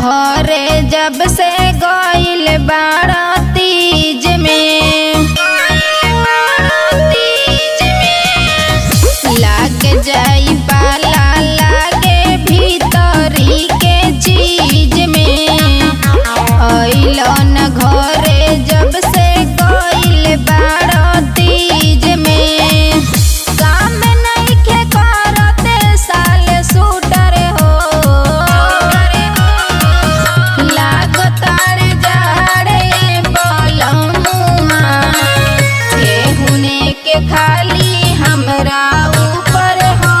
घरे जब से गइल बाड़ा तीज में लाग जाई पाला लागे भीतरी के चीज में। अइलो न घरे जब से गइल बाड़ा तीज में काम नइखे करते साल सूटर हो लागतार जाड़े बलमुआ केहुने के खाली हमरा ऊपर हो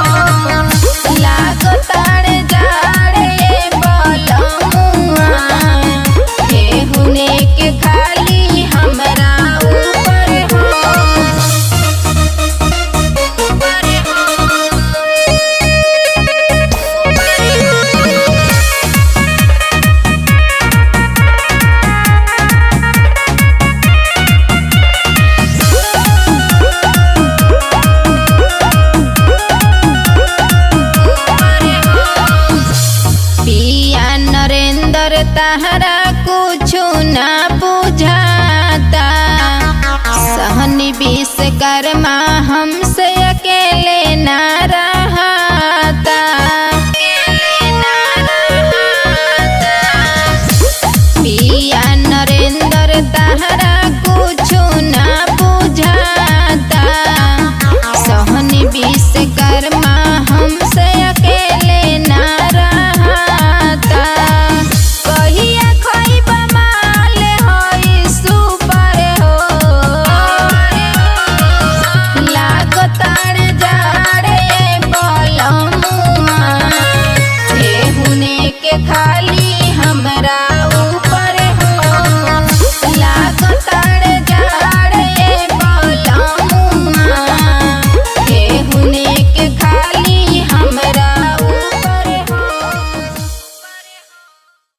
लागतार जाड़े बलमुआ केहुने के खाली हमरा ऊपर हो। पिया नरेंद्र तहरा कुछु ना बुझाता सहनी विश्वकर्मा हमसे अकेले ना रहता। पिया नरेंद्र तहरा कुछु ना बुझाता सहनी विश्वकर्मा